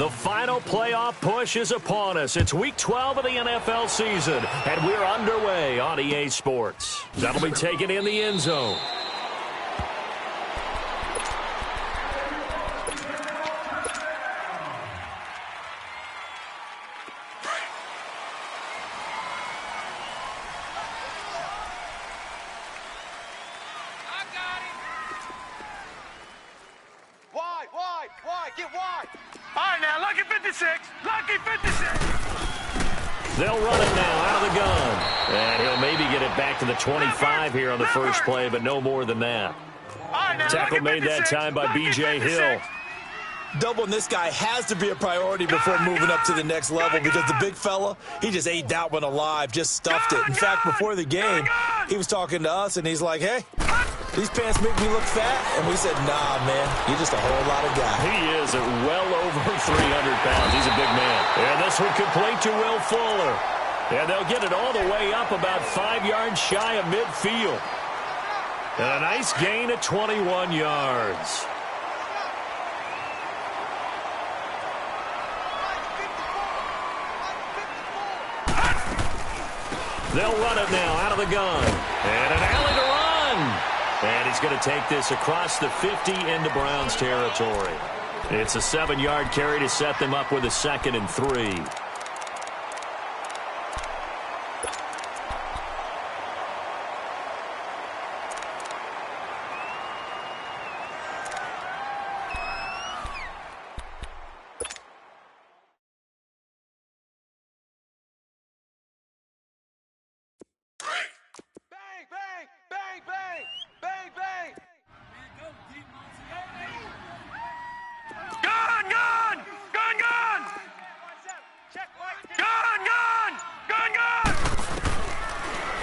The final playoff push is upon us. It's Week 12 of the NFL season, and we're underway on EA Sports. That'll be taken in the end zone. Get wide. All right, now, lucky 56. Lucky 56. They'll run it now out of the gun. And he'll maybe get it back to the 25 here on the first play, but no more than that. Right, now, tackle made that time by B.J. Hill. Doubling this guy has to be a priority before moving up to the next level because the big fella, he just ate that one alive, just stuffed it. In fact, before the game, he was talking to us, and he's like, hey, these pants make me look fat. And we said, nah, man, you're just a whole lot of guy. He is at well over 300 pounds. He's a big man. And this one complete to Will Fuller. And they'll get it all the way up about 5 yards shy of midfield. And a nice gain of 21 yards. They'll run it now out of the gun. And an alley to run. And he's going to take this across the 50 into Browns territory. It's a 7-yard carry to set them up with a 2nd and 3.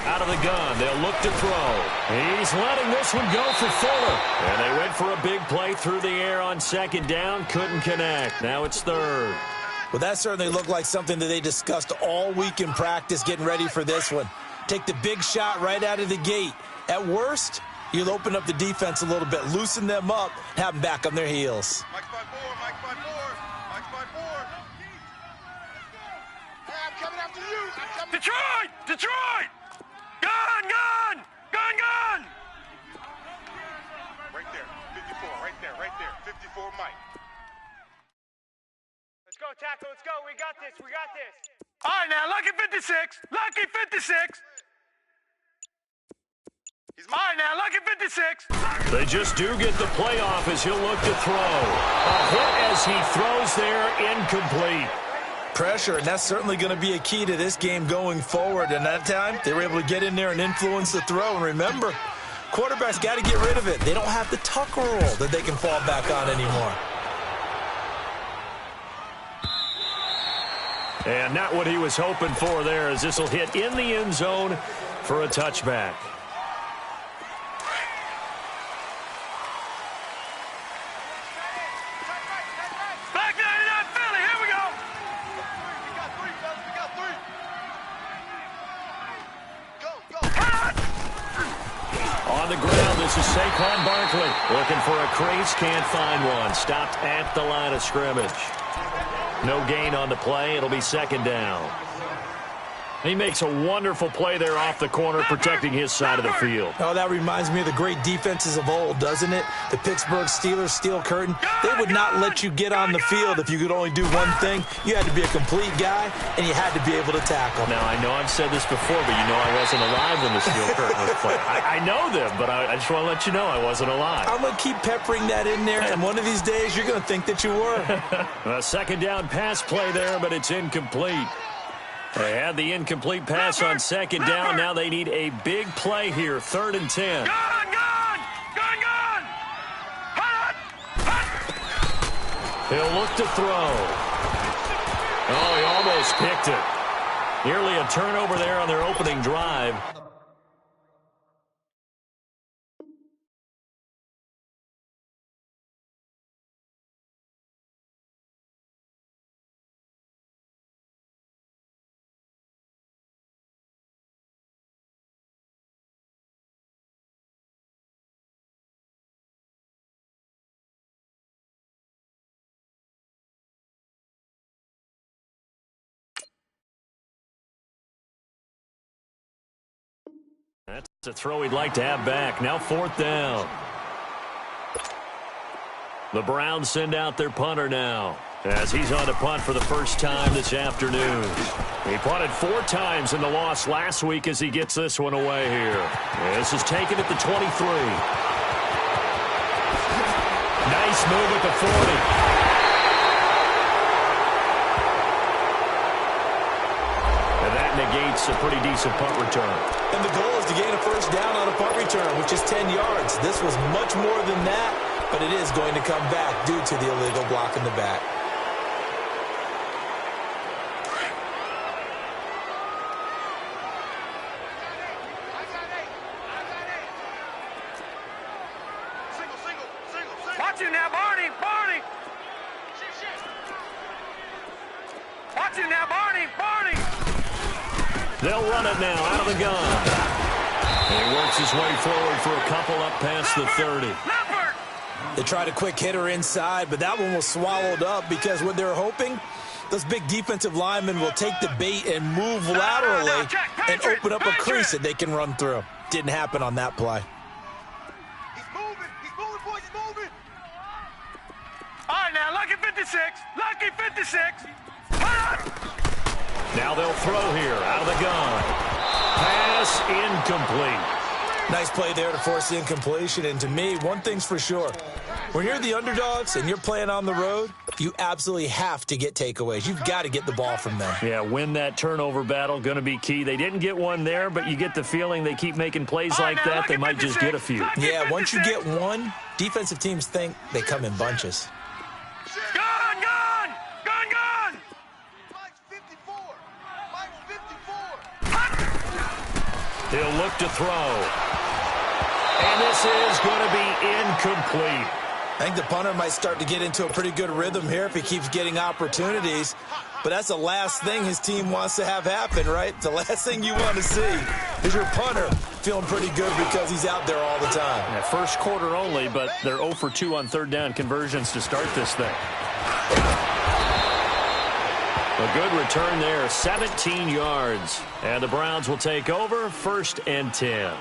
Out of the gun, they'll look to throw. He's letting this one go for Fuller. And they went for a big play through the air on 2nd down. Couldn't connect. Now it's 3rd. Well, that certainly looked like something that they discussed all week in practice getting ready for this one. Take the big shot right out of the gate. At worst, you'll open up the defense a little bit, loosen them up, have them back on their heels. Mike 5-4, Mike 5-4, Mike 5-4. Hey, I'm coming after you. Detroit! Detroit! Gun! Gun! Gun! Gun! Right there, 54, right there, 54 Mike. Let's go, tackle, let's go, we got this. All right, now, lucky 56, lucky 56. All right, now, lucky 56. They just do get the playoff as he'll look to throw. A hit as he throws there, incomplete. Pressure, and that's certainly going to be a key to this game going forward. And that time, they were able to get in there and influence the throw. And remember, quarterbacks got to get rid of it. They don't have the tuck rule that they can fall back on anymore. And not what he was hoping for there, as this will hit in the end zone for a touchback. On the ground, this is Saquon Barkley. Looking for a crease, can't find one. Stopped at the line of scrimmage. No gain on the play. It'll be 2nd down. He makes a wonderful play there off the corner, protecting his side of the field. Oh, that reminds me of the great defenses of old, doesn't it? The Pittsburgh Steelers steel curtain. They would not let you get on the field if you could only do one thing. You had to be a complete guy, and you had to be able to tackle. Now, I know I've said this before, but you know I wasn't alive when the steel curtain was played. I know them, but I just want to let you know I wasn't alive. I'm going to keep peppering that in there, and one of these days you're going to think that you were. A 2nd down pass play there, but it's incomplete. They had the incomplete pass on 2nd down. Now they need a big play here, 3rd and 10. Gun! Gun! Gun! Gun! Hut! Hut! He'll look to throw. Oh, he almost picked it. Nearly a turnover there on their opening drive. That's a throw he'd like to have back. Now 4th down. The Browns send out their punter now, as he's on to punt for the first time this afternoon. He punted 4 times in the loss last week as he gets this one away here. This is taken at the 23. Nice move at the 40. Negates a pretty decent punt return. And the goal is to gain a first down on a punt return, which is 10 yards. This was much more than that, but it is going to come back due to the illegal block in the back. Watch him now, Barney! Barney! Watch him now, Barney! Barney! They'll run it now out of the gun. And he works his way forward for a couple up past the 30. They tried a quick hitter inside, but that one was swallowed up because what they're hoping, those big defensive linemen will take the bait and move laterally and open up a crease that they can run through. Didn't happen on that play. He's moving, boys, he's moving. All right, now, Lucky 56. Lucky 56. Now they'll throw here out of the gun. Pass incomplete. Nice play there to force the incompletion. And to me, one thing's for sure. When you're the underdogs and you're playing on the road, you absolutely have to get takeaways. You've got to get the ball from them. Yeah, win that turnover battle, going to be key. They didn't get one there, but you get the feeling they keep making plays like that, they might just get a few. Yeah, once you get one, defensive teams think they come in bunches. Gun, gun! Gun, gun! He'll look to throw. And this is going to be incomplete. I think the punter might start to get into a pretty good rhythm here if he keeps getting opportunities. But that's the last thing his team wants to have happen, right? The last thing you want to see is your punter feeling pretty good because he's out there all the time. Yeah, first quarter only, but they're 0 for 2 on 3rd down conversions to start this thing. A good return there, 17 yards. And the Browns will take over, 1st and 10.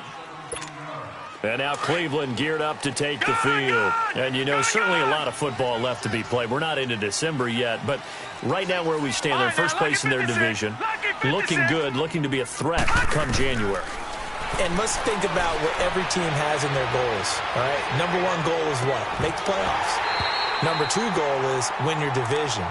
And now Cleveland geared up to take the field. And, you know, certainly a lot of football left to be played. We're not into December yet, but right now where we stand, they're first place in their division. Looking good, looking to be a threat come January. And let's think about what every team has in their goals, all right? Number 1 goal is what? Make the playoffs. Number 2 goal is win your division.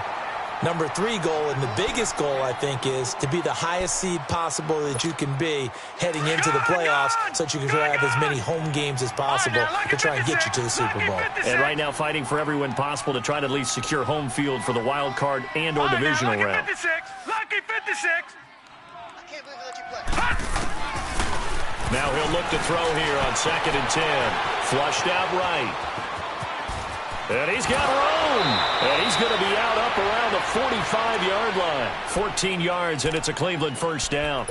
Number 3 goal, and the biggest goal, I think, is to be the highest seed possible that you can be heading into the playoffs so that you can have as many home games as possible to try and get you to the Super Bowl. And right now fighting for every win possible to try to at least secure home field for the wild card and or divisional round. Lucky 56. I can't believe I let you play. Now he'll look to throw here on 2nd and 10. Flushed out right. And he's got room. And he's going to be out up around the 45-yard line. 14 yards, and it's a Cleveland first down.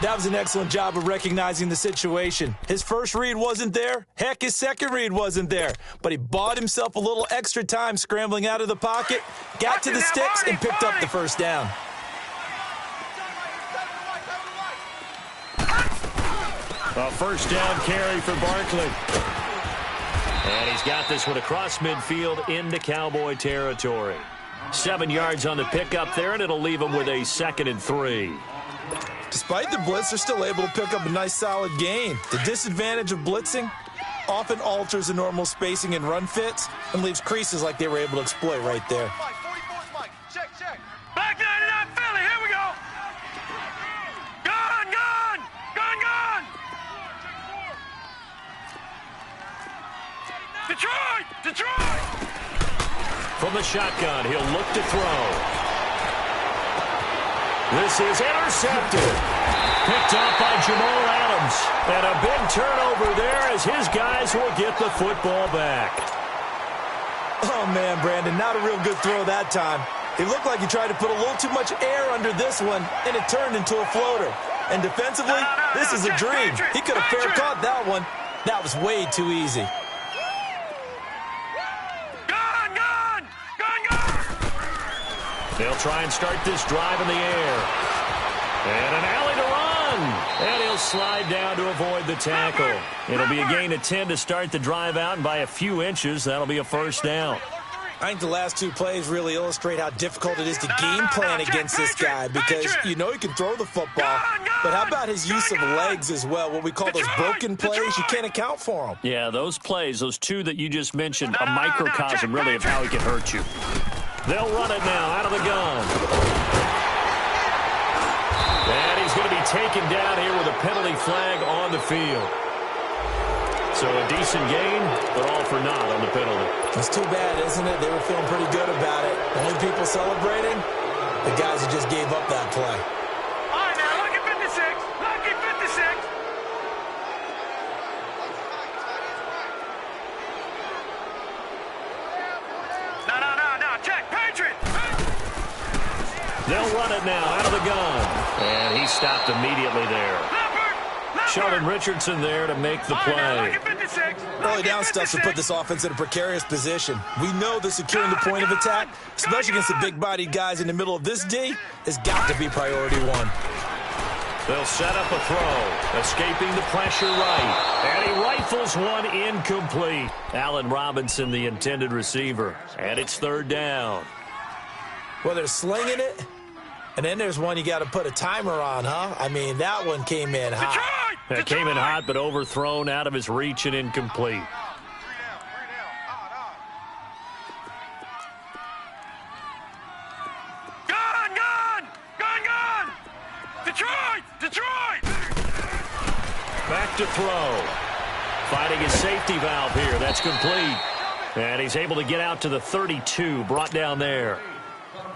That was an excellent job of recognizing the situation. His first read wasn't there. Heck, his second read wasn't there. But he bought himself a little extra time scrambling out of the pocket, got to the sticks, and picked up the first down. A first down carry for Barkley. And he's got this one across midfield into Cowboy territory. 7 yards on the pickup there, and it'll leave him with a 2nd and 3. Despite the blitz, they're still able to pick up a nice, solid gain. The disadvantage of blitzing often alters the normal spacing and run fits and leaves creases like they were able to exploit right there. Check, check. Back 99 Philly, here we go. Gun, gun, gun, gun. Detroit, Detroit. From the shotgun, he'll look to throw. This is intercepted. Picked off by Jamal Adams. And a big turnover there as his guys will get the football back. Oh, man, Brandon, not a real good throw that time. It looked like he tried to put a little too much air under this one, and it turned into a floater. And defensively, this is a dream. He could have fair caught that one. That was way too easy. They'll try and start this drive in the air. And an alley to run. And he'll slide down to avoid the tackle. It'll be a gain of 10 to start the drive out, and by a few inches, that'll be a first down. I think the last two plays really illustrate how difficult it is to game plan against this guy because you know he can throw the football, but how about his use of legs as well, what we call those broken plays? You can't account for them. Yeah, those plays, those two that you just mentioned, a microcosm really of how he can hurt you. They'll run it now out of the gun. And he's going to be taken down here with a penalty flag on the field. So a decent gain, but all for naught on the penalty. It's too bad, isn't it? They were feeling pretty good about it. Only people celebrating, the guys who just gave up that play. All right, now, lucky 56. Lucky 56. No. Check. Patriot. They'll run it now out of the gun. And he stopped immediately there. Sheldon Richardson there to make the play. Early down stuff to put this offense in a precarious position. We know that securing the point of attack, especially against the big-bodied guys in the middle of this D, has got to be priority one. They'll set up a throw, escaping the pressure right. And he rifles one incomplete. Allen Robinson, the intended receiver. And it's third down. Well, they're slinging it, and then there's one you got to put a timer on, huh? I mean, that one came in hot. It came in hot, but overthrown, out of his reach, and incomplete. Gun! Detroit! Back to throw. Finding his safety valve here. That's complete. And he's able to get out to the 32, brought down there.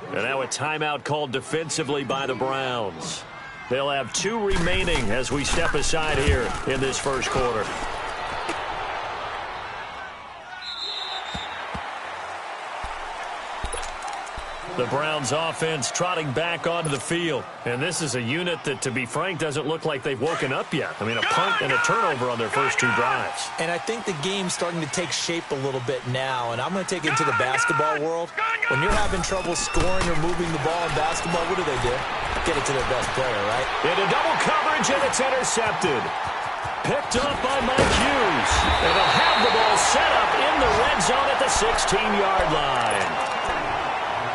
And now a timeout called defensively by the Browns. They'll have 2 remaining as we step aside here in this first quarter. The Browns offense trotting back onto the field. And this is a unit that, to be frank, doesn't look like they've woken up yet. I mean, a punt and a turnover on their first 2 drives. And I think the game's starting to take shape a little bit now. And I'm going to take it into the basketball world. When you're having trouble scoring or moving the ball in basketball, what do? Get it to their best player, right? Into double coverage, and it's intercepted. Picked up by Mike Hughes. And they'll have the ball set up in the red zone at the 16-yard line.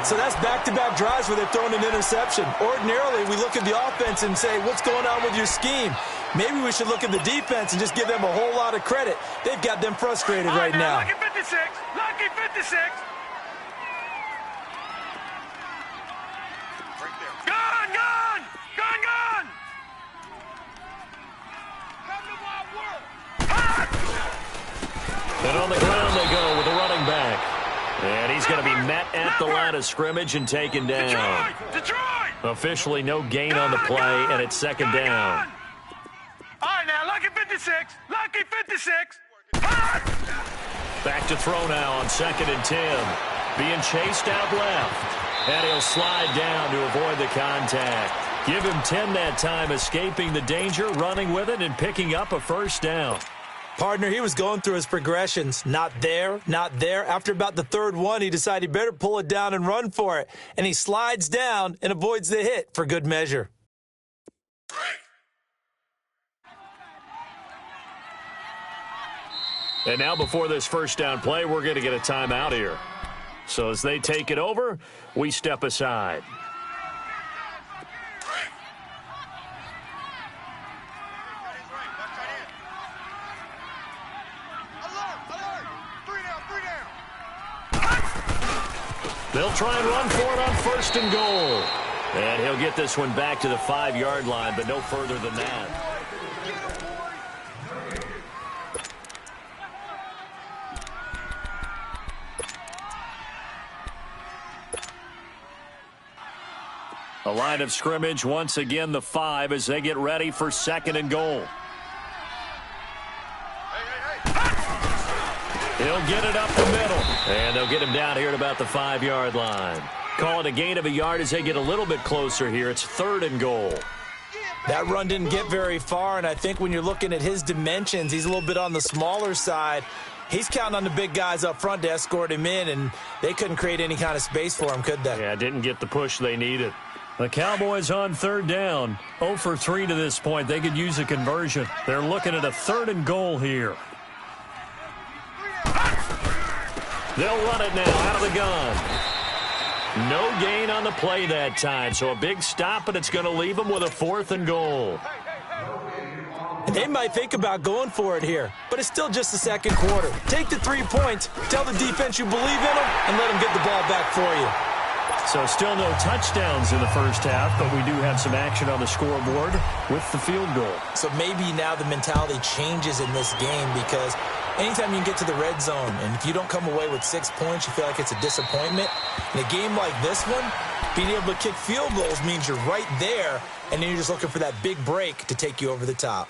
So that's back-to-back drives where they're throwing an interception. Ordinarily, we look at the offense and say, what's going on with your scheme? Maybe we should look at the defense and just give them a whole lot of credit. They've got them frustrated right now. Lucky 56. Lucky 56. Gun! And on the ground they go with the running back. And he's going to be met at the line of scrimmage and taken down. Detroit! Officially no gain on the play, and it's second down. All right, now, lucky 56. Lucky 56. Back to throw now on 2nd and 10. Being chased out left. And he'll slide down to avoid the contact. Give him 10 that time, escaping the danger, running with it, and picking up a first down. Partner, he was going through his progressions. Not there, not there. After about the 3rd one, he decided he better pull it down and run for it. And he slides down and avoids the hit for good measure. And now before this first down play, we're going to get a timeout here. So as they take it over, we step aside. They'll try and run for it on 1st and goal. And he'll get this one back to the 5-yard line, but no further than that. A line of scrimmage, once again the 5 as they get ready for 2nd and goal. He'll get it up the middle. And they'll get him down here at about the 5-yard line. Call it a gain of a yard as they get a little bit closer here. It's 3rd and goal. That run didn't get very far, and I think when you're looking at his dimensions, he's a little bit on the smaller side. He's counting on the big guys up front to escort him in, and they couldn't create any kind of space for him, could they? Yeah, didn't get the push they needed. The Cowboys on third down. 0 for 3 to this point. They could use a conversion. They're looking at a 3rd and goal here. They'll run it now out of the gun. No gain on the play that time, so a big stop, and it's going to leave them with a 4th and goal. They might think about going for it here, but it's still just the second quarter. Take the 3 points, tell the defense you believe in them, and let them get the ball back for you. So still no touchdowns in the first half, but we do have some action on the scoreboard with the field goal. So maybe now the mentality changes in this game because anytime you can get to the red zone, and if you don't come away with 6 points, you feel like it's a disappointment. In a game like this one, being able to kick field goals means you're right there, and then you're just looking for that big break to take you over the top.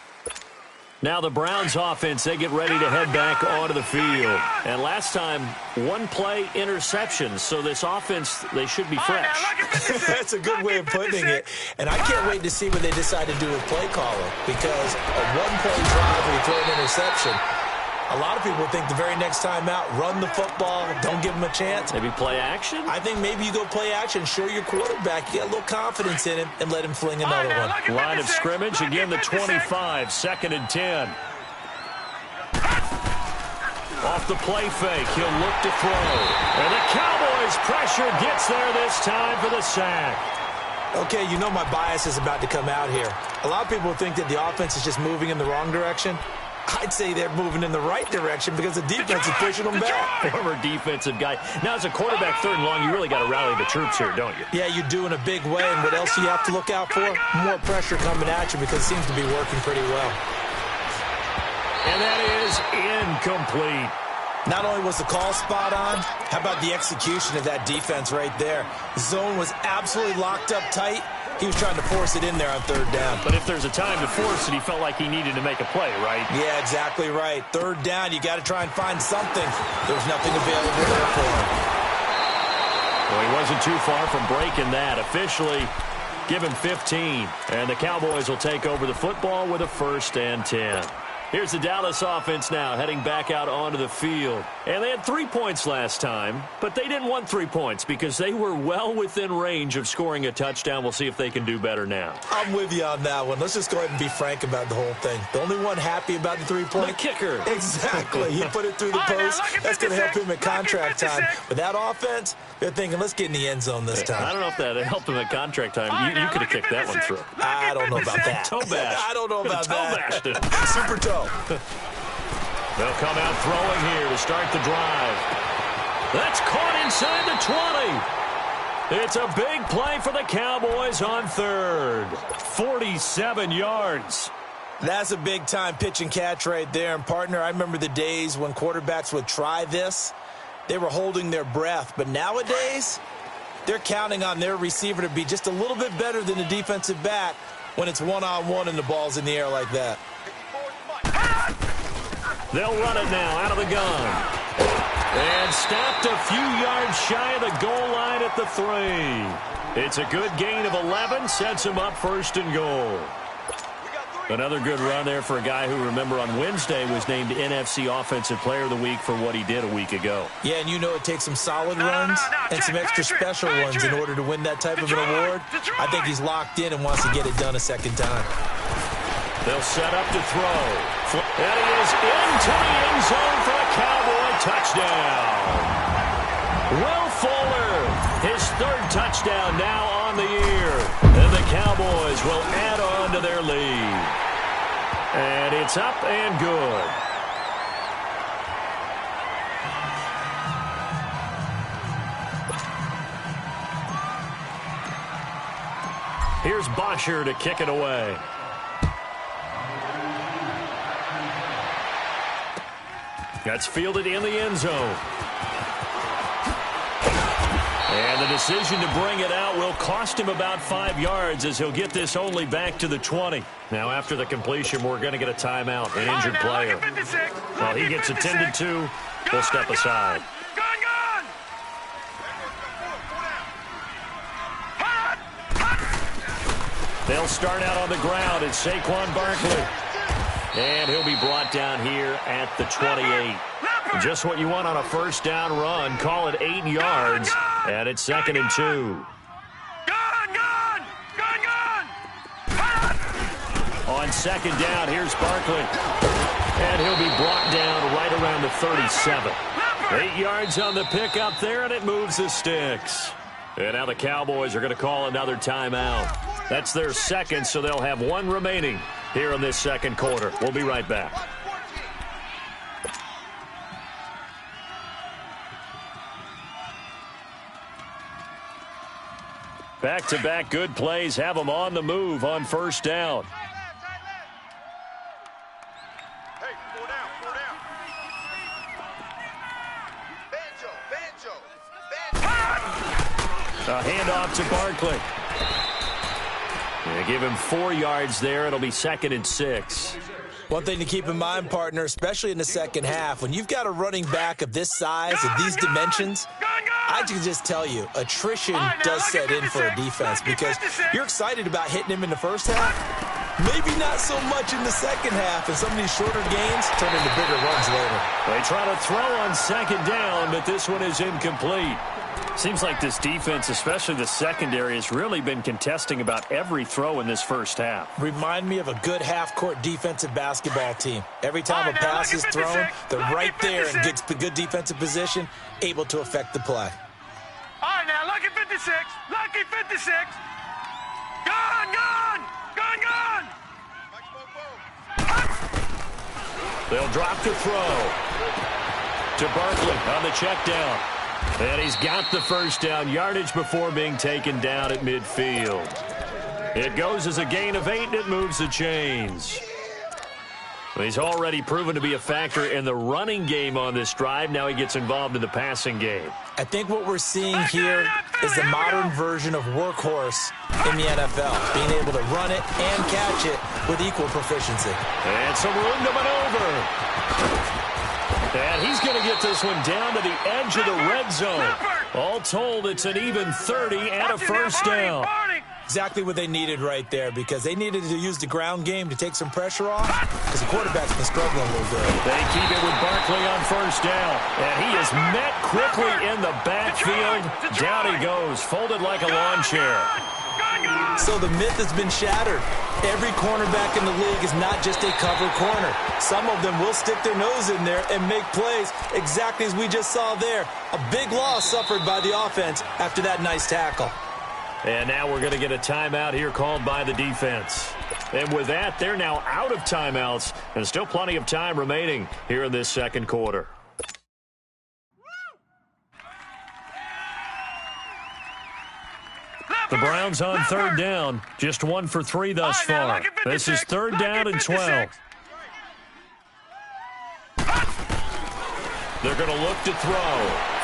Now the Browns offense, they get ready to head back onto the field. And last time, 1 play interception, so this offense, they should be fresh. That's a good way of putting it. And I can't wait to see what they decide to do with play calling, because a 1-play drive where you throw an interception, a lot of people think the very next time out, run the football, don't give them a chance. Maybe play action? I think maybe you go play action, show your quarterback, get a little confidence in him, and let him fling another one. Line of scrimmage, again the 25, 2nd and 10. Off the play fake, he'll look to throw. And the Cowboys' pressure gets there this time for the sack. Okay, you know my bias is about to come out here. A lot of people think that the offense is just moving in the wrong direction. I'd say they're moving in the right direction because the defense is pushing them back. Former defensive guy. Now, as a quarterback 3rd and long, you really got to rally the troops here, don't you? Yeah, you do in a big way. And what else do you have to look out for? More pressure coming at you because it seems to be working pretty well. And that is incomplete. Not only was the call spot on, how about the execution of that defense right there? The zone was absolutely locked up tight. He was trying to force it in there on 3rd down. But if there's a time to force it, he felt like he needed to make a play, right? Yeah, exactly right. 3rd down, you got to try and find something. There was nothing available there for him. Well, he wasn't too far from breaking that. Officially, give him 15. And the Cowboys will take over the football with a 1st and 10. Here's the Dallas offense now heading back out onto the field. And they had 3 points last time, but they didn't want 3 points because they were well within range of scoring a touchdown. We'll see if they can do better now. I'm with you on that one. Let's just go ahead and be frank about the whole thing. The only one happy about the 3-point? The kicker. Exactly. He put it through the post. That's going to help him at contract time. With that offense, they're thinking, let's get in the end zone this time. I don't know if that helped him at contract time. You could have kicked that one through. I don't know about that. Toe bash. I don't know about that. Toe bashed it. Super toe. They'll come out throwing here to start the drive. That's caught inside the 20. It's a big play for the Cowboys on 3rd. 47 yards. That's a big-time pitch and catch right there. And, partner, I remember the days when quarterbacks would try this. They were holding their breath. But nowadays, they're counting on their receiver to be just a little bit better than the defensive back when it's one-on-one and the ball's in the air like that. They'll run it now out of the gun. And stopped a few yards shy of the goal line at the 3. It's a good gain of 11, sets him up 1st and goal. Another good run there for a guy who, remember, on Wednesday was named NFC Offensive Player of the Week for what he did a week ago. Yeah, and you know it takes some solid runs and some extra special ones in order to win that type of an award. I think he's locked in and wants to get it done a second time. They'll set up to throw. And he is into the end zone for a Cowboy touchdown. Will Fuller, his 3rd touchdown now on the year. And the Cowboys will add on to their lead. And it's up and good. Here's Bosher to kick it away. That's fielded in the end zone. And the decision to bring it out will cost him about 5 yards as he'll get this only back to the 20. Now, after the completion, we're going to get a timeout, an injured player. While he gets attended to, we'll step aside. They'll start out on the ground. It's Saquon Barkley. And he'll be brought down here at the 28. Just what you want on a 1st down run. Call it 8 yards. And it's 2nd and 2. second down. Here's Barkley. And he'll be brought down right around the 37. 8 yards on the pickup there, and it moves the sticks. And now the Cowboys are going to call another timeout. That's their second, so they'll have one remaining here in this second quarter. We'll be right back. Back-to-back good plays have them on the move on first down. Hey, 4 down, 4 down. Banjo. A handoff to Barkley. They give him 4 yards there. It'll be 2nd and 6. One thing to keep in mind, partner, especially in the second half, when you've got a running back of this size and these dimensions, I can just tell you, attrition does set in for a defense because you're excited about hitting him in the first half. Maybe not so much in the second half, and some of these shorter gains turn into bigger runs later. They try to throw on second down, but this one is incomplete. Seems like this defense, especially the secondary, has really been contesting about every throw in this first half. Remind me of a good half-court defensive basketball team. Every time a pass is thrown, they're right there in good defensive position, able to affect the play. All right, now, lucky 56. Lucky 56. Gone, gone. Gone, gone. They'll drop the throw to Barkley on the check down. And he's got the first down, yardage before being taken down at midfield. It goes as a gain of 8, and it moves the chains. He's already proven to be a factor in the running game on this drive. Now he gets involved in the passing game. I think what we're seeing here is the modern version of workhorse in the NFL, being able to run it and catch it with equal proficiency. And some room to maneuver. And he's going to get this one down to the edge of the red zone. All told, it's an even 30 and a first down. Exactly what they needed right there, because they needed to use the ground game to take some pressure off, because the quarterback's been struggling a little bit. They keep it with Barkley on first down, and he is met quickly in the backfield. Down he goes, folded like a lawn chair. So the myth has been shattered. Every cornerback in the league is not just a cover corner. Some of them will stick their nose in there and make plays exactly as we just saw there. A big loss suffered by the offense after that nice tackle. And now we're going to get a timeout here called by the defense. And with that, they're now out of timeouts, and still plenty of time remaining here in this second quarter. The Browns on third down, just 1 for 3 thus far. This is third down and 12. They're going to look to throw,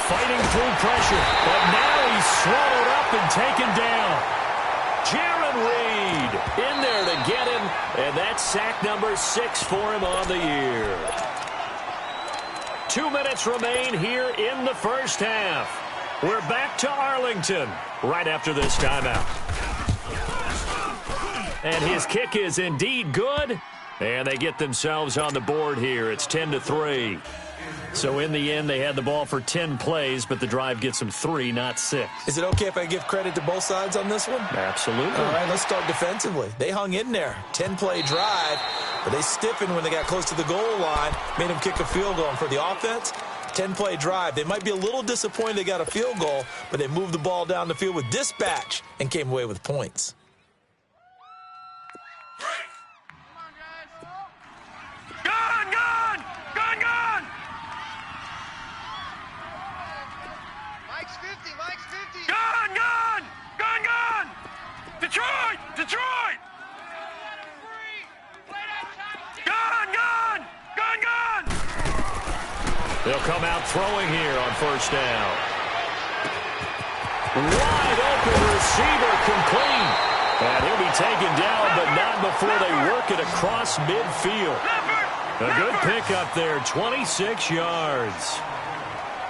fighting through pressure, but now he's swallowed up and taken down. Jaron Reed in there to get him, and that's sack number 6 for him on the year. 2 minutes remain here in the first half. We're back to Arlington right after this timeout. And his kick is indeed good, and they get themselves on the board here. It's 10-3. So in the end, they had the ball for 10 plays, but the drive gets them 3, not 6. Is it okay if I give credit to both sides on this one? Absolutely. All right, let's start defensively. They hung in there. 10-play drive, but they stiffened when they got close to the goal line, made them kick a field goal. And for the offense, 10-play drive. They might be a little disappointed they got a field goal, but they moved the ball down the field with dispatch and came away with points. Gone, gone. Gone, gone. Mike's 50. Mike's 50. Gone, gone. Gone, gone. Detroit. Detroit. Gone, gone. Gone, gone. They'll come out throwing here on first down. Wide open receiver complete. And he'll be taken down, but not before they work it across midfield. A good pickup there, 26 yards.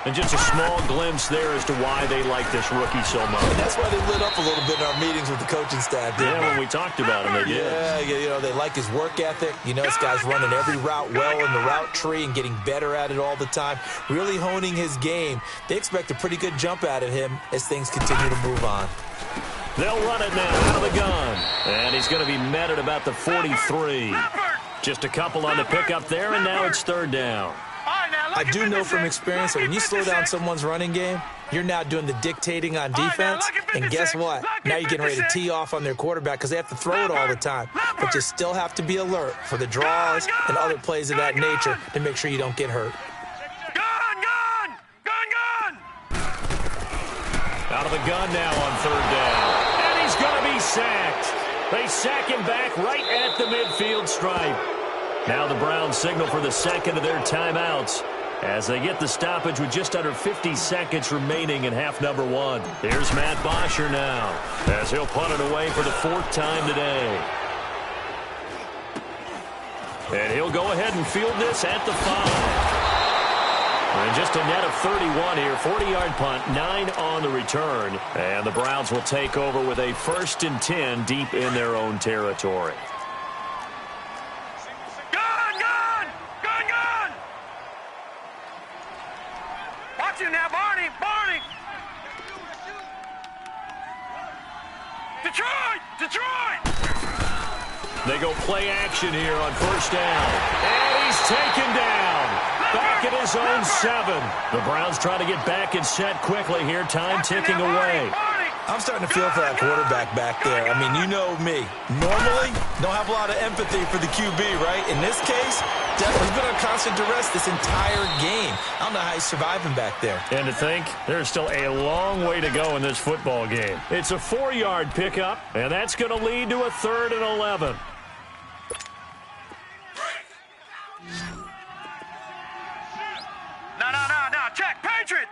And just a small glimpse there as to why they like this rookie so much. And that's why they lit up a little bit in our meetings with the coaching staff. Yeah, when we talked about him, they did. Yeah, you know, they like his work ethic. You know, this guy's running every route well in the route tree and getting better at it all the time, really honing his game. They expect a pretty good jump out of him as things continue to move on. They'll run it now out of the gun. And he's going to be met at about the 43. Just a couple on the pickup there, and now it's third down. I do know from experience that when you slow down someone's running game, you're now doing the dictating on defense, and guess what? Now you're getting ready to tee off on their quarterback because they have to throw it all the time. But you still have to be alert for the draws and other plays of that nature to make sure you don't get hurt. Out of the gun now on third down. And he's going to be sacked. They sack him back right at the midfield stripe. Now the Browns signal for the second of their timeouts as they get the stoppage with just under 50 seconds remaining in half number one. Here's Matt Bosher now as he'll punt it away for the fourth time today. And he'll go ahead and field this at the 5. And just a net of 31 here, 40-yard punt, 9 on the return. And the Browns will take over with a 1st and 10 deep in their own territory. Watch him now, Barney! Detroit! They go play action here on first down. And he's taken down. Back at his own 7. The Browns trying to get back and set quickly here. Time ticking away. I'm starting to feel for that quarterback back there. I mean, you know me. Normally, don't have a lot of empathy for the QB, right? In this case, he's been on constant duress this entire game. I don't know how he's surviving back there. And to think, there's still a long way to go in this football game. It's a 4-yard pickup, and that's going to lead to a 3rd and 11. No, check, Patriot!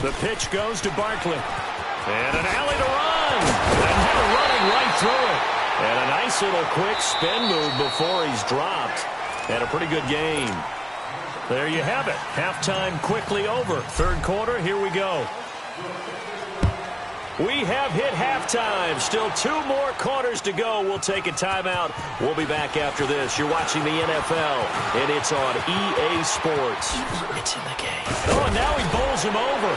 The pitch goes to Barkley. And an alley to run. And they're running right through it. And a nice little quick spin move before he's dropped. And a pretty good game. There you have it. Halftime quickly over. Third quarter, here we go. We have hit halftime. Still 2 more quarters to go. We'll take a timeout. We'll be back after this. You're watching the NFL, and it's on EA Sports. It's in the game. Oh, and now he bowls him over.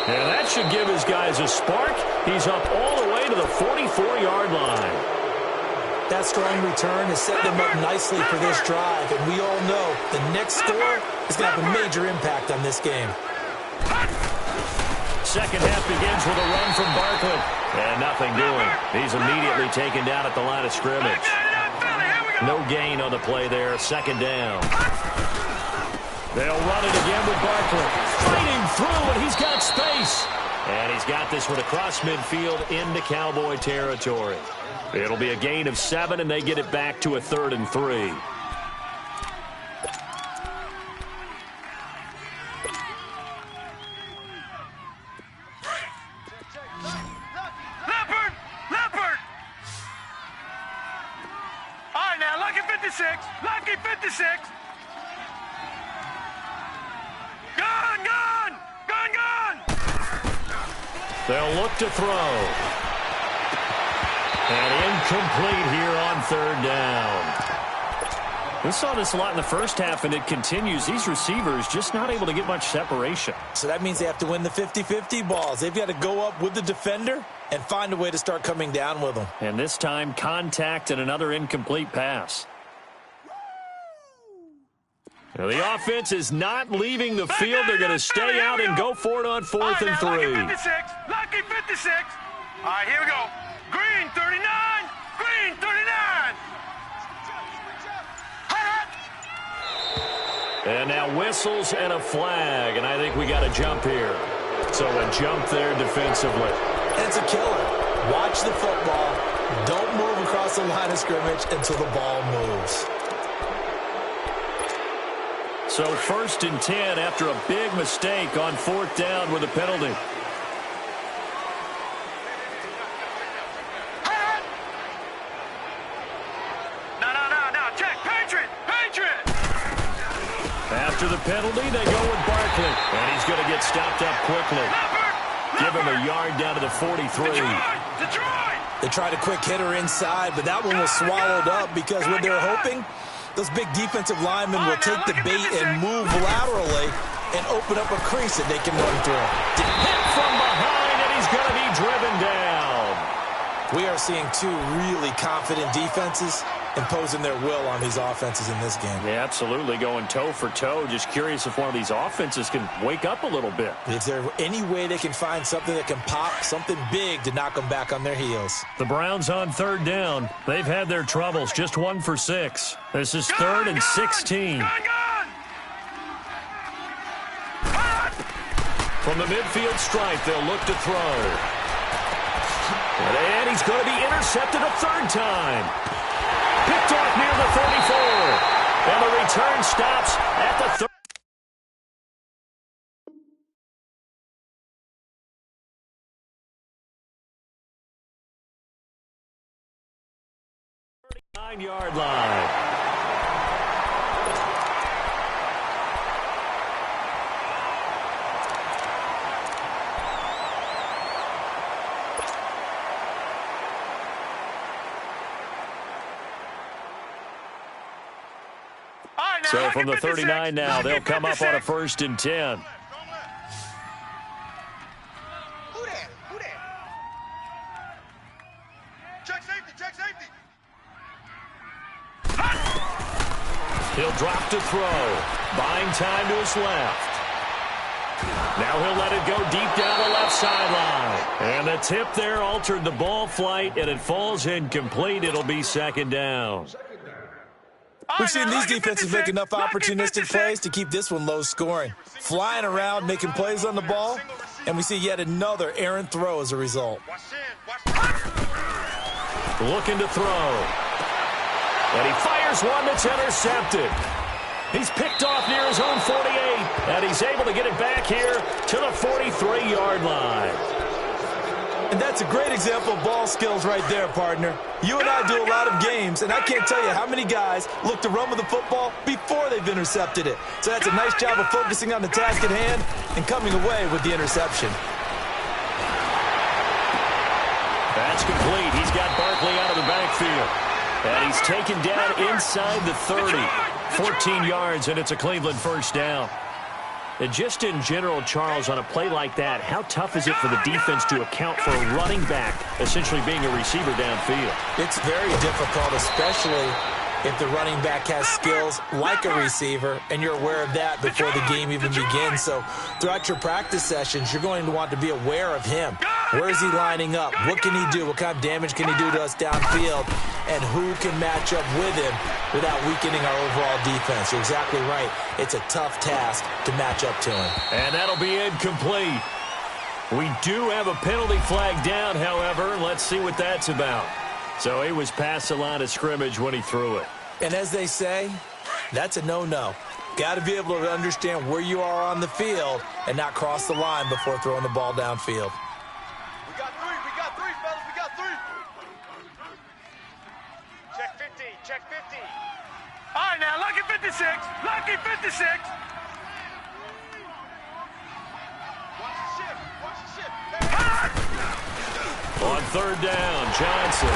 And that should give his guys a spark. He's up all the way to the 44-yard line. That strong return has set them up nicely for this drive, and we all know the next score is going to have a major impact on this game. Second half begins with a run from Barkley. And nothing doing. He's immediately taken down at the line of scrimmage. No gain on the play there. Second down. They'll run it again with Barkley. Fighting through, and he's got space. And he's got this one across midfield into Cowboy territory. It'll be a gain of 7, and they get it back to a 3rd and 3. Lucky 56. Gun! They'll look to throw. And incomplete here on third down. We saw this a lot in the first half, and it continues. These receivers just not able to get much separation. So that means they have to win the 50-50 balls. They've got to go up with the defender and find a way to start coming down with them. And this time, contact and another incomplete pass. Now, the offense is not leaving the field. They're going to stay out and go for it on 4th and 3. Lucky 56. All right, here we go. Green 39. Green 39. And now whistles and a flag. And I think we got a jump here. So a jump there defensively. And it's a killer. Watch the football. Don't move across the line of scrimmage until the ball moves. So 1st and 10 after a big mistake on 4th down with a penalty. No. Check. Patriot. After the penalty, they go with Barkley. And he's going to get stopped up quickly. Give him a yard down to the 43. Detroit. They tried a quick hitter inside, but that one was swallowed up because what they're hoping, those big defensive linemen will take the bait and move laterally and open up a crease that they can run through. Hit from going to be driven down. We are seeing two really confident defenses imposing their will on these offenses in this game. Yeah, absolutely, going toe for toe. Just curious if one of these offenses can wake up a little bit. Is there any way they can find something that can pop, something big to knock them back on their heels? The Browns on third down. They've had their troubles, just 1 for 6. This is third and 16. From the midfield stripe, they'll look to throw. And he's going to be intercepted a third time. Picked off near the 34. And the return stops at the 39-yard line. So from the 39 now, they'll come up on a 1st and 10. Who that? Who that? Check safety, check safety. He'll drop to throw. Buying time to his left. Now he'll let it go deep down the left sideline. And the tip there altered the ball flight, and it falls incomplete. It'll be 2nd down. We've seen these defenses make enough opportunistic plays to keep this one low scoring. Flying around, making plays on the ball, and we see yet another errant throw as a result. Looking to throw. And he fires one that's intercepted. He's picked off near his own 48, and he's able to get it back here to the 43-yard line. And that's a great example of ball skills right there, partner. You and I do a lot of games, and I can't tell you how many guys look to run with the football before they've intercepted it. So that's a nice job of focusing on the task at hand and coming away with the interception. That's complete. He's got Barkley out of the backfield. And he's taken down inside the 30. 14 yards, and it's a Cleveland 1st down. And just in general, Charles, on a play like that, how tough is it for the defense to account for a running back essentially being a receiver downfield? It's very difficult, especially if the running back has skills like a receiver, and you're aware of that before the game even begins. So throughout your practice sessions, you're going to want to be aware of him. Where is he lining up? What can he do? What kind of damage can he do to us downfield? And who can match up with him without weakening our overall defense? You're exactly right. It's a tough task to match up to him. And that'll be incomplete. We do have a penalty flag down, however. Let's see what that's about. So he was past the line of scrimmage when he threw it. And as they say, that's a no-no. Got to be able to understand where you are on the field and not cross the line before throwing the ball downfield. We got three, fellas, we got three. Check 50, check 50. All right, now, lucky 56, lucky 56. Watch the shift. On 3rd down, Johnson.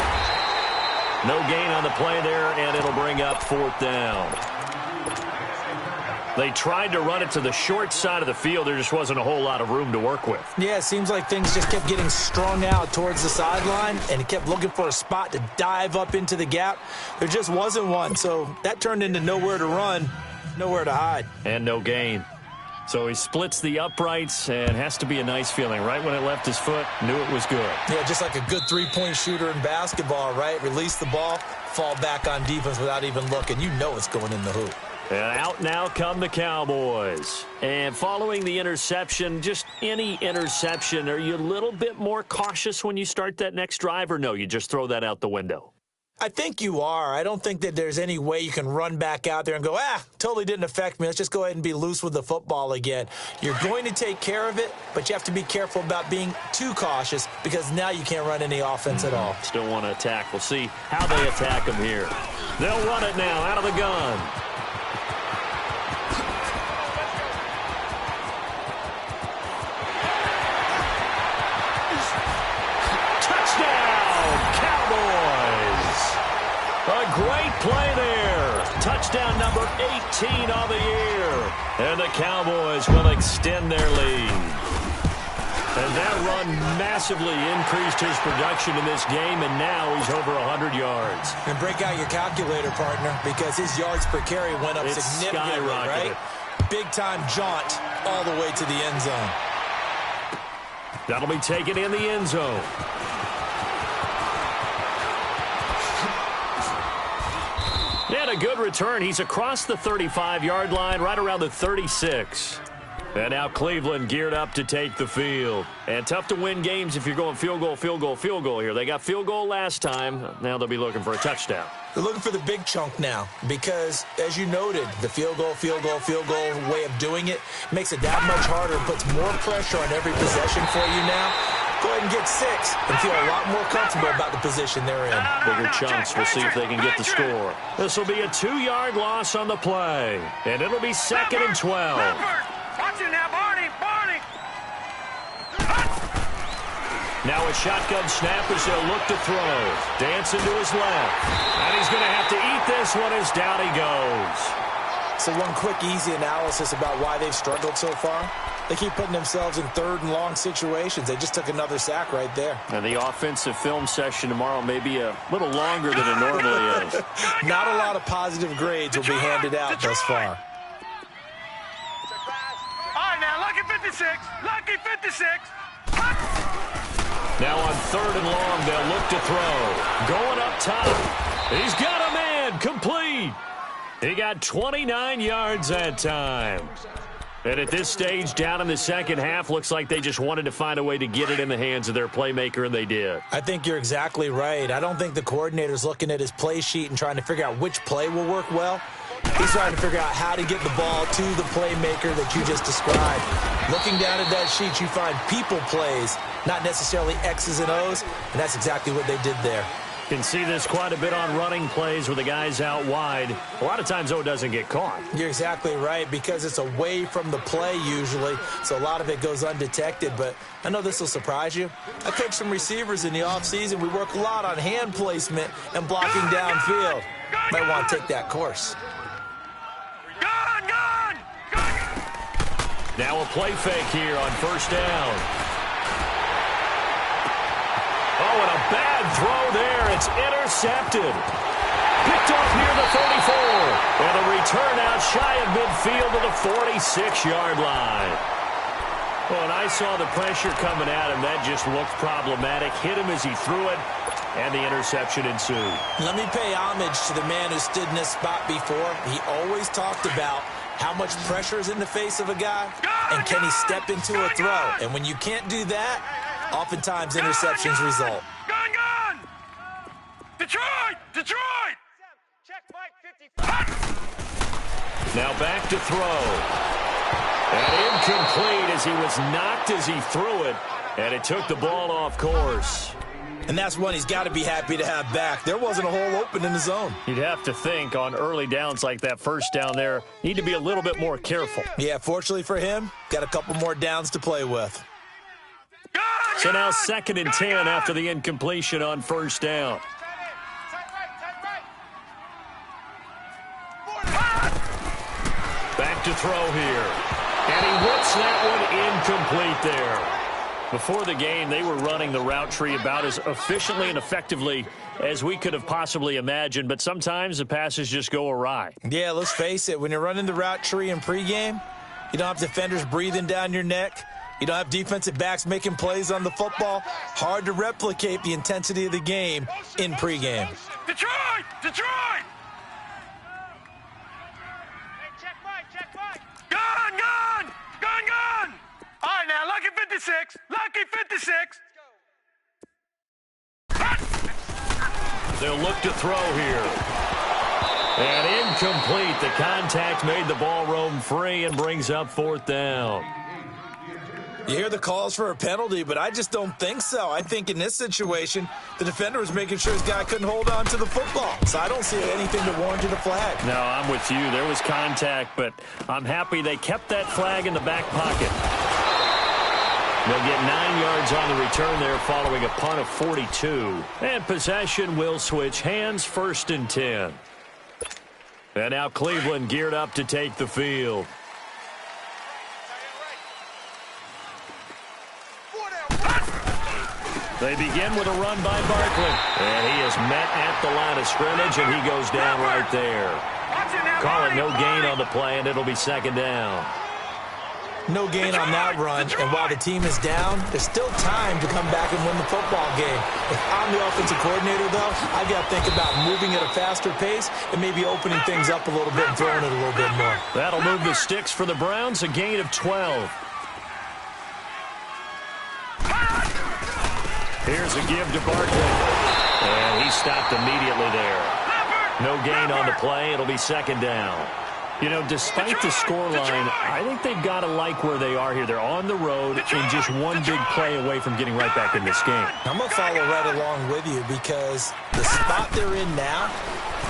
No gain on the play there, and it'll bring up 4th down. They tried to run it to the short side of the field. There just wasn't a whole lot of room to work with. Yeah, it seems like things just kept getting strung out towards the sideline, and he kept looking for a spot to dive up into the gap. There just wasn't one, so that turned into nowhere to run, nowhere to hide. And no gain. So he splits the uprights, and has to be a nice feeling. Right when it left his foot, knew it was good. Yeah, just like a good three-point shooter in basketball, right? Release the ball, fall back on defense without even looking. You know it's going in the hoop. And out now come the Cowboys. And following the interception, just any interception, are you a little bit more cautious when you start that next drive, or no, you just throw that out the window? I think you are. I don't think that there's any way you can run back out there and go, totally didn't affect me. Let's just go ahead and be loose with the football again. You're going to take care of it, but you have to be careful about being too cautious because now you can't run any offense at all. Still want to attack. We'll see how they attack them here. They'll run it now out of the gun. A great play there. Touchdown number 18 on the year. And the Cowboys will extend their lead. And that run massively increased his production in this game, and now he's over 100 yards. And break out your calculator, partner, because his yards per carry went up significantly, right? Big-time jaunt all the way to the end zone. That'll be taken in the end zone. And a good return. He's across the 35-yard line, right around the 36. And now Cleveland geared up to take the field. And tough to win games if you're going field goal, field goal, field goal here. They got field goal last time. Now they'll be looking for a touchdown. They're looking for the big chunk now because, as you noted, the field goal way of doing it makes it that much harder and puts more pressure on every possession for you now. Go ahead and get 6 and feel a lot more comfortable about the position they're in. Bigger chunks. We'll see if they can get the score. This will be a 2-yard loss on the play. And it'll be 2nd and 12. Watch it now, Barney! Now a shotgun snap as they'll look to throw. Dancing to his left. And he's going to have to eat this one as down he goes. So one quick, easy analysis about why they've struggled so far. They keep putting themselves in 3rd and long situations. They just took another sack right there. And the offensive film session tomorrow may be a little longer than it normally is. Not a lot of positive grades will be handed out thus far. All right, now, lucky 56. Lucky 56. Now on 3rd and long, they'll look to throw. Going up top. He's got a man. Complete. He got 29 yards that time. And at this stage, down in the second half, looks like they just wanted to find a way to get it in the hands of their playmaker, and they did. I think you're exactly right. I don't think the coordinator's looking at his play sheet and trying to figure out which play will work well. He's trying to figure out how to get the ball to the playmaker that you just described. Looking down at that sheet, you find people plays, not necessarily X's and O's, and that's exactly what they did there. Can see this quite a bit on running plays where the guy's out wide. A lot of times, though, it doesn't get caught. You're exactly right, because it's away from the play usually, so a lot of it goes undetected. But I know this will surprise you. I coach some receivers in the offseason. We work a lot on hand placement and blocking downfield. Might want to take that course. Now a play fake here on 1st down. Oh, and a bad throw there. It's intercepted. Picked off near the 34. And a return out shy of midfield to the 46-yard line. Well, and I saw the pressure coming at him. That just looked problematic. Hit him as he threw it, and the interception ensued. Let me pay homage to the man who stood in this spot before. He always talked about how much pressure is in the face of a guy, and can he step into a throw? And when you can't do that, oftentimes interceptions result. Gun! Detroit! Check Mike 55. Now back to throw. And incomplete as he was knocked as he threw it, and it took the ball off course. And that's one he's got to be happy to have back. There wasn't a hole open in the zone. You'd have to think on early downs like that 1st down there, need to be a little bit more careful. Yeah, fortunately for him, got a couple more downs to play with. So now 2nd and 10 after the incompletion on 1st down. Back to throw here. And he whips that one incomplete there. Before the game, they were running the route tree about as efficiently and effectively as we could have possibly imagined, but sometimes the passes just go awry. Yeah, let's face it. When you're running the route tree in pregame, you don't have defenders breathing down your neck. You don't have defensive backs making plays on the football. Hard to replicate the intensity of the game in pregame. Detroit! Gun! All right, now, lucky 56. Lucky 56. They'll look to throw here. And incomplete. The contact made the ball roam free and brings up 4th down. You hear the calls for a penalty, but I just don't think so. I think in this situation, the defender was making sure his guy couldn't hold on to the football. So I don't see anything to warrant a flag. No, I'm with you. There was contact, but I'm happy they kept that flag in the back pocket. They'll get 9 yards on the return there following a punt of 42. And possession will switch hands, 1st and 10. And now Cleveland geared up to take the field. They begin with a run by Barkley. And he is met at the line of scrimmage, and he goes down right there. Calling no gain on the play, and it'll be second down. No gain on that run, and while the team is down, there's still time to come back and win the football game. If I'm the offensive coordinator, though, I've got to think about moving at a faster pace and maybe opening things up a little bit and throwing it a little bit more. That'll move the sticks for the Browns, a gain of 12. Here's a give to Barkley, and he stopped immediately there. No gain on the play. It'll be second down. You know, despite the scoreline, I think they've got to like where they are here. They're on the road and just one big play away from getting right back in this game. I'm going to follow right along with you because the spot they're in now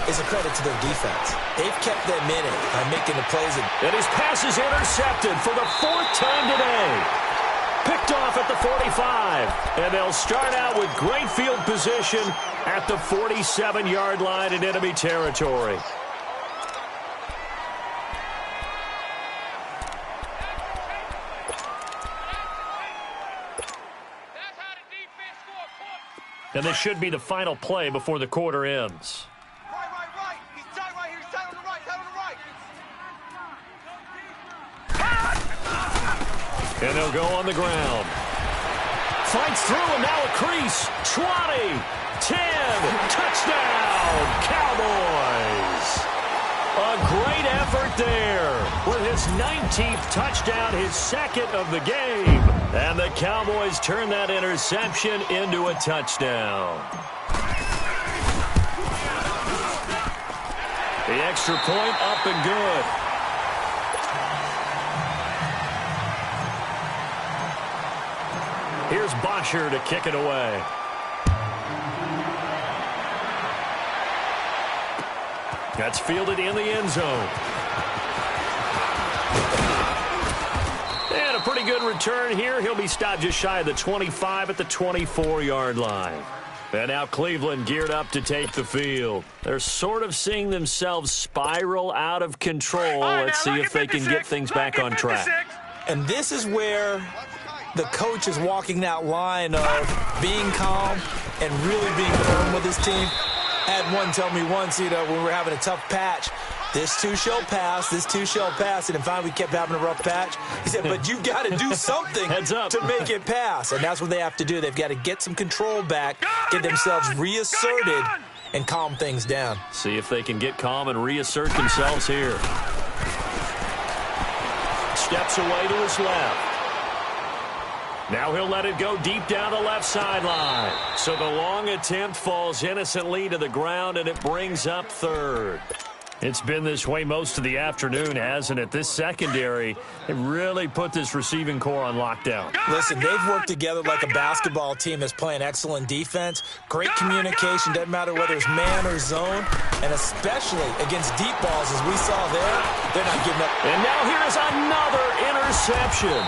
is a credit to their defense. They've kept them in it by making the plays. And his pass is intercepted for the fourth time today. Picked off at the 45. And they'll start out with great field position at the 47-yard line in enemy territory. And this should be the final play before the quarter ends. Right. He's tight right here. He's tight on the right. And they'll go on the ground. Fights through, and now a crease. 20, 10, touchdown, Cowboys. A great effort there with his 19th touchdown, his second of the game. And the Cowboys turn that interception into a touchdown. The extra point up and good. Here's Bosher to kick it away. That's fielded in the end zone. And a pretty good return here. He'll be stopped just shy of the 25 at the 24-yard line. And now Cleveland geared up to take the field. They're sort of seeing themselves spiral out of control. Let's see if they can get things back on track. And this is where the coach is walking that line of being calm and really being firm with his team. I had one tell me once, when we were having a tough patch, this too shall pass, this too shall pass. And finally, we kept having a rough patch. He said, but you've got to do something to make it pass. And that's what they have to do. They've got to get some control back, get themselves reasserted, and calm things down. See if they can get calm and reassert themselves here. Steps away to his left. Now he'll let it go deep down the left sideline. So the long attempt falls innocently to the ground, and it brings up third. It's been this way most of the afternoon, hasn't it? This secondary, they really put this receiving core on lockdown. Listen, they've worked together like a basketball team that's playing excellent defense. Great communication, doesn't matter whether it's man or zone. And especially against deep balls, as we saw there, they're not giving up. And now here is another interception.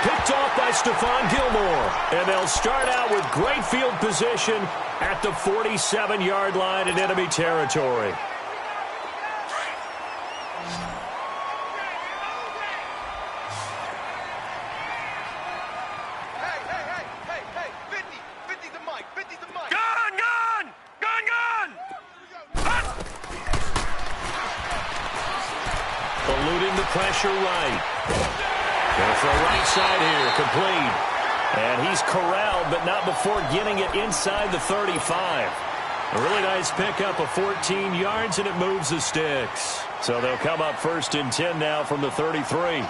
Picked off by Stephon Gilmore. And they'll start out with great field position at the 47-yard line in enemy territory. Hey, 50's the mic, 50's the mic. Gun! Eluding the pressure right. Going for a right side here, complete. And he's corralled, but not before getting it inside the 35. A really nice pickup of 14 yards, and it moves the sticks. So they'll come up 1st and 10 now from the 33.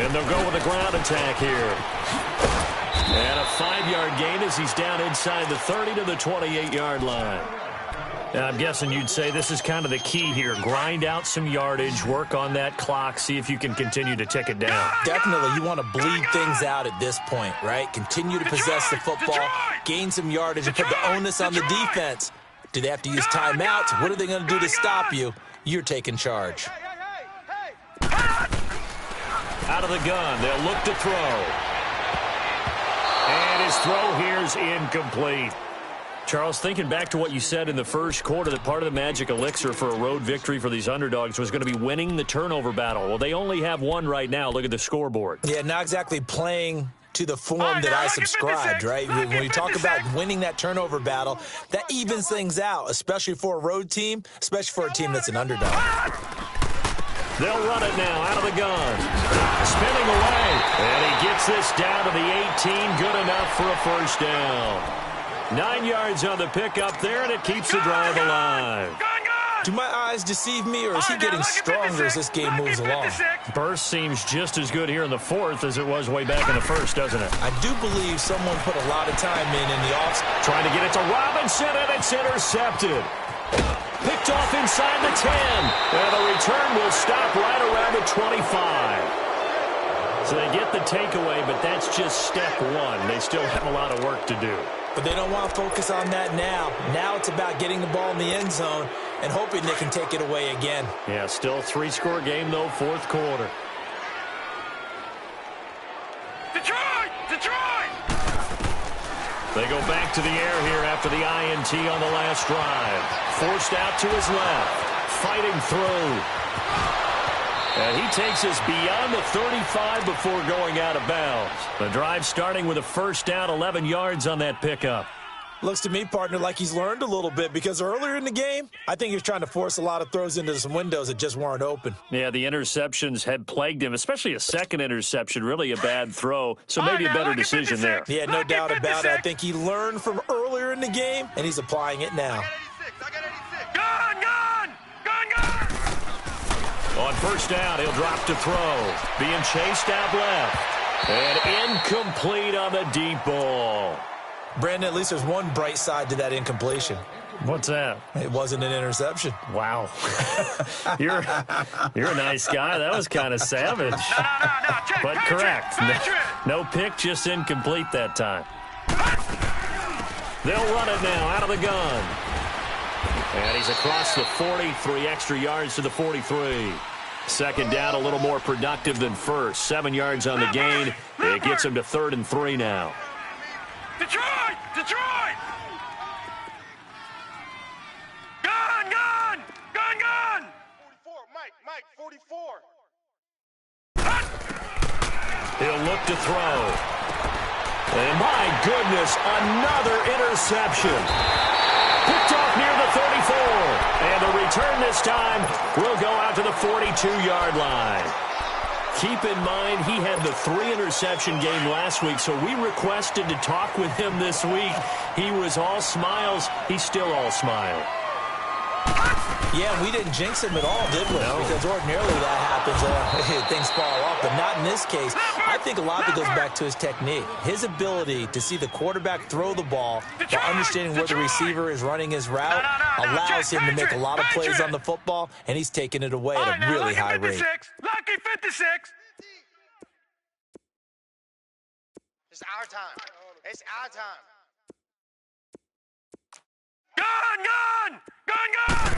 And they'll go with a ground attack here. And a 5-yard gain as he's down inside the 30 to the 28-yard line. Now, I'm guessing you'd say this is kind of the key here. Grind out some yardage, work on that clock, see if you can continue to tick it down. Definitely, you want to bleed things out at this point, right? Continue to possess the football, gain some yardage, and put the onus on the defense. Do they have to use timeouts? What are they going to do to stop you? You're taking charge. Out of the gun, they'll look to throw. And his throw here is incomplete. Charles, thinking back to what you said in the first quarter, that part of the magic elixir for a road victory for these underdogs was going to be winning the turnover battle. Well, they only have one right now. Look at the scoreboard. Yeah, not exactly playing to the form that I subscribed, right? When you talk about winning that turnover battle, that evens things out, especially for a road team, especially for a team that's an underdog. They'll run it now out of the gun. Spinning away. And he gets this down to the 18. Good enough for a first down. 9 yards on the pickup there, and it keeps the drive alive. Do my eyes deceive me, or is he getting stronger as this game moves along? Burst seems just as good here in the fourth as it was way back in the first, doesn't it? I do believe someone put a lot of time in the off. Trying to get it to Robinson, and it's intercepted. Picked off inside the 10. And the return will stop right around the 25. So they get the takeaway, but that's just step one. They still have a lot of work to do. But they don't want to focus on that now. Now it's about getting the ball in the end zone and hoping they can take it away again. Yeah, still a 3-score game, though, fourth quarter. Detroit! Detroit! They go back to the air here after the INT on the last drive. Forced out to his left. Fighting through. And he takes us beyond the 35 before going out of bounds. The drive starting with a first down, 11 yards on that pickup. Looks to me, partner, like he's learned a little bit, because earlier in the game, I think he was trying to force a lot of throws into some windows that just weren't open. Yeah, the interceptions had plagued him, especially a second interception, really a bad throw, so maybe a better decision there. Yeah, no doubt about it. I think he learned from earlier in the game, and he's applying it now. Gun, gun! Gun, gun! On first down, he'll drop to throw. Being chased out left. And incomplete on the deep ball. Brandon, at least there's one bright side to that incompletion. What's that? It wasn't an interception. Wow. You're a nice guy. That was kind of savage. But correct. No pick, just incomplete that time. They'll run it now out of the gun. And he's across the 40, 3 extra yards to the 43. Second down, a little more productive than first. 7 yards on the gain. It gets him to 3rd and 3 now. Detroit! Detroit! Gun, gun! Gun, gun! 44, Mike, 44. He'll look to throw. And my goodness, another interception. Picked off near the 34. And the return this time will go out to the 42-yard line. Keep in mind, he had the 3-interception game last week, so we requested to talk with him this week. He was all smiles. He's still all smile. Yeah, we didn't jinx him at all, did we? No. Because ordinarily that happens, things fall off, but not in this case. I think a lot of it goes back to his technique. His ability to see the quarterback throw the ball while understanding where the receiver is running his route allows him to make a lot of plays on the football, and he's taking it away at a really high rate. Lucky 56. It's our time. It's our time. Gun, gun! Gun, gun!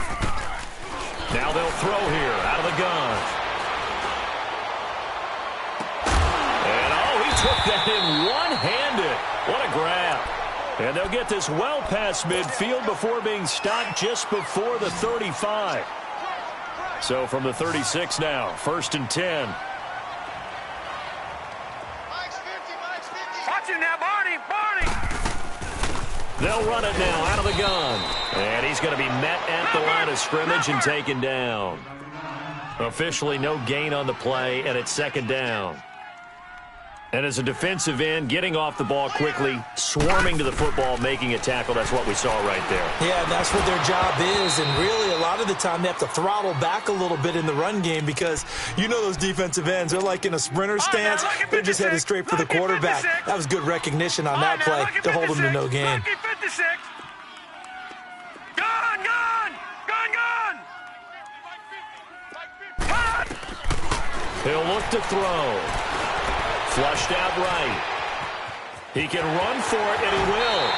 Now they'll throw here out of the gun. And, he took that in one-handed. What a grab. And they'll get this well past midfield before being stopped just before the 35. So from the 36 now, 1st and 10. Mike's 50, Mike's 50. Watch him now, Barney, Barney! They'll run it now out of the gun. And he's going to be met at the line of scrimmage and taken down. Officially no gain on the play, and it's 2nd down. And as a defensive end, getting off the ball quickly, swarming to the football, making a tackle, that's what we saw right there. Yeah, that's what their job is, and really a lot of the time they have to throttle back a little bit in the run game because you know those defensive ends, they're like in a sprinter stance, they're just headed straight for the quarterback. That was good recognition on that play to hold them to no gain. Gun, gun! Gun, gun! He'll look to throw. Flushed out right. He can run for it, and he will.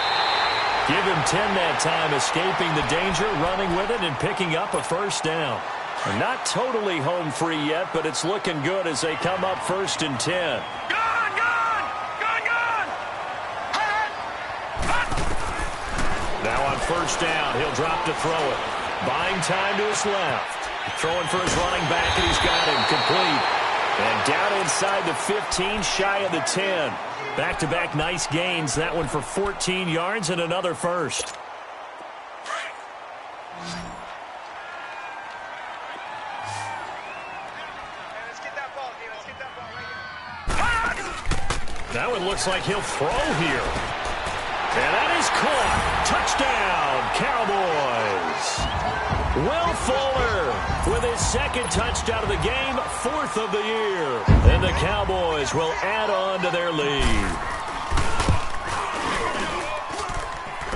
Give him 10 that time, escaping the danger, running with it, and picking up a first down. Not totally home free yet, but it's looking good as they come up 1st and 10. Gun, gun! Gun, gun! first down. He'll drop to throw it. Buying time to his left. Throwing for his running back, and he's got him complete. And down inside the 15, shy of the 10. Back-to-back nice gains. That one for 14 yards and another first. That one looks like he'll throw here. And that is caught. Touchdown, Cowboys. Will Fuller with his second touchdown of the game, 4th of the year. And the Cowboys will add on to their lead.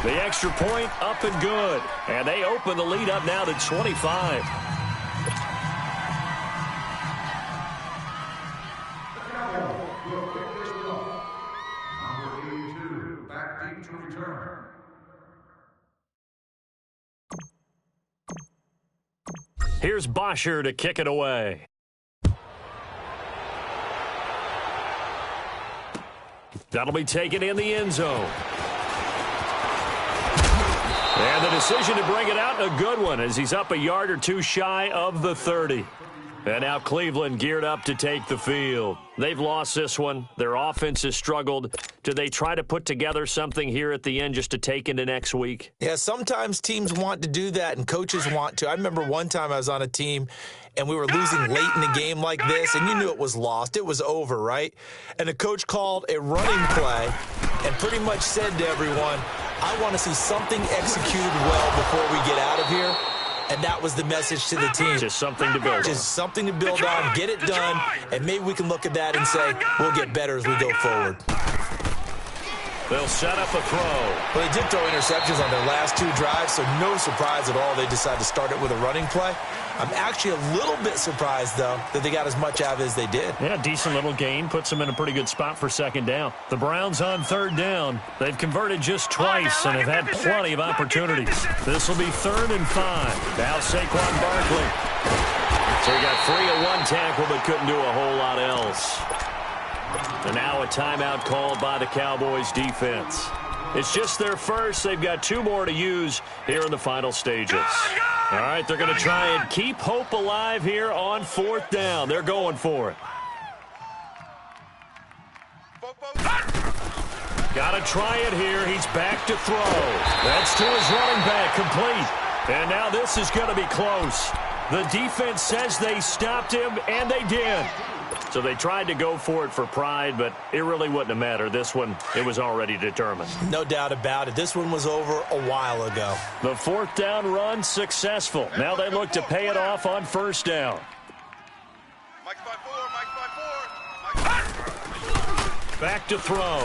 The extra point up and good. And they open the lead up now to 25. Here's Bosher to kick it away. That'll be taken in the end zone. And the decision to bring it out, a good one, as he's up a yard or two shy of the 30. And now Cleveland geared up to take the field. They've lost this one. Their offense has struggled. Do they try to put together something here at the end just to take into next week? Yeah, sometimes teams want to do that and coaches want to. I remember one time I was on a team and we were losing late in the game like this, and you knew it was lost. It was over, right? And the coach called a running play and pretty much said to everyone, I want to see something executed well before we get out of here. And that was the message to the team. Just something to build on. Just something to build on, get it done, and maybe we can look at that and say, we'll get better as we go forward. They'll set up a throw. Well, they did throw interceptions on their last 2 drives, so no surprise at all they decided to start it with a running play. I'm actually a little bit surprised, though, that they got as much out of it as they did. Yeah, decent little gain. Puts them in a pretty good spot for second down. The Browns on third down. They've converted just twice and have had plenty of opportunities. This will be 3rd and 5. Now Saquon Barkley. So he got free of one tackle but couldn't do a whole lot else. And now a timeout called by the Cowboys defense. It's just their first. They've got 2 more to use here in the final stages. All right, they're going to try and keep hope alive here on 4th down. They're going for it. Got to try it here. He's back to throw. That's to his running back, complete. And now this is going to be close. The defense says they stopped him, and they did. So they tried to go for it for pride, but it really wouldn't have mattered. This one, it was already determined. No doubt about it. This one was over a while ago. The 4th down run successful. Now they look to pay it off on 1st down. Mike's by 4, Mike's by 4. Back to throw.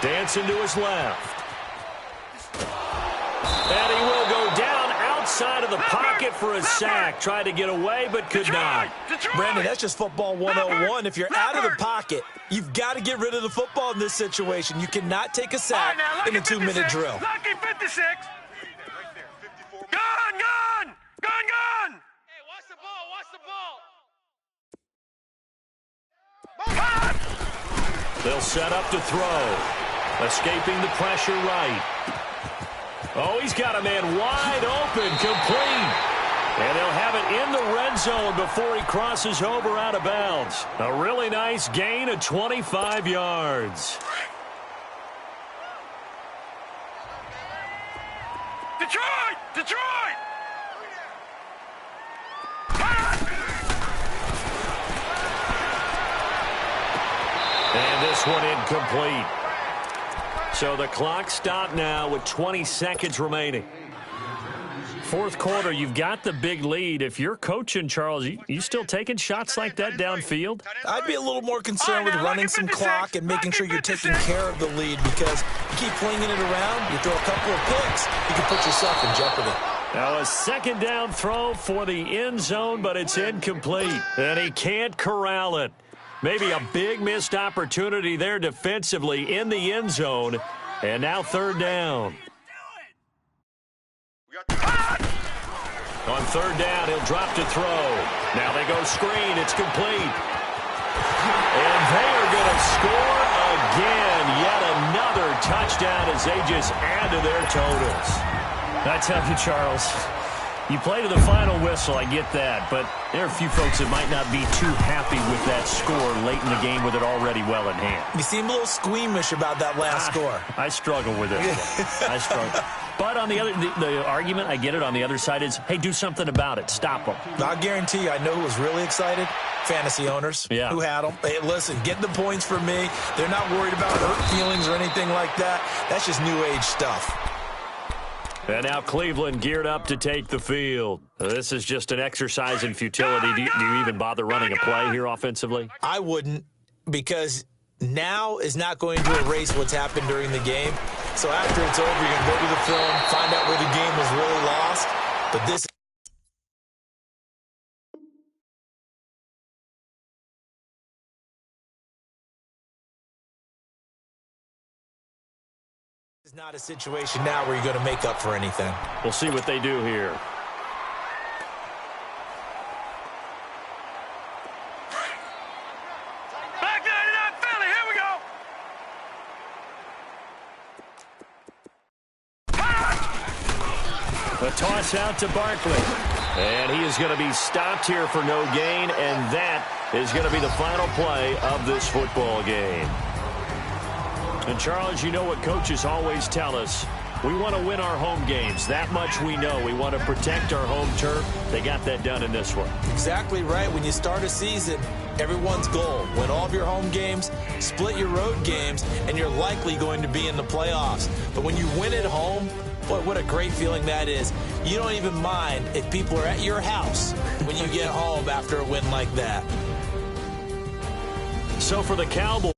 Dancing to his left. And he will go down outside of the pocket for a sack. Tried to get away, but could not. Brandon, that's just football 101. If you're out of the pocket, you've got to get rid of the football in this situation. You cannot take a sack in a 2-minute drill. Lucky 56. Gone, gone, gone, gone. Hey, watch the ball, watch the ball. They'll set up to throw. Escaping the pressure right. Oh, he's got a man wide open, complete. And they'll have it in the red zone before he crosses over out of bounds. A really nice gain of 25 yards. Detroit! Detroit! And this one incomplete. So the clock stopped now with 20 seconds remaining. 4th quarter, you've got the big lead. If you're coaching, Charles, you still taking shots like that downfield? I'd be a little more concerned with running some clock and making sure you're taking care of the lead, because you keep flinging it around, you throw a couple of picks, you can put yourself in jeopardy. Now a 2nd down throw for the end zone, but it's incomplete. And he can't corral it. Maybe a big missed opportunity there defensively in the end zone. And now 3rd down. On 3rd down, he'll drop to throw. Now they go screen. It's complete. And they are going to score again. Yet another touchdown as they just add to their totals. I tell you, Charles, you play to the final whistle, I get that, but there are a few folks that might not be too happy with that score late in the game with it already well in hand. You seem a little squeamish about that last score. I struggle with it. I struggle. But on the other, the argument, I get it, on the other side is, hey, do something about it. Stop them. I guarantee you, I know who was really excited. Fantasy owners who had them. Hey, listen, get the points for me. They're not worried about hurt feelings or anything like that. That's just new age stuff. And now Cleveland geared up to take the field. This is just an exercise in futility. Do you even bother running a play here offensively? I wouldn't, because now is not going to erase what's happened during the game. So after it's over, you're going to go to the film, find out where the game was really lost. But this is not a situation now where you're going to make up for anything. We'll see what they do here. Back 99 Philly, here we go. A toss out to Barkley. And he is going to be stopped here for no gain, and that is going to be the final play of this football game. And, Charles, you know what coaches always tell us. We want to win our home games. That much we know. We want to protect our home turf. They got that done in this one. Exactly right. When you start a season, everyone's goal, win all of your home games, split your road games, and you're likely going to be in the playoffs. But when you win at home, boy, what a great feeling that is. You don't even mind if people are at your house when you get home after a win like that. So for the Cowboys,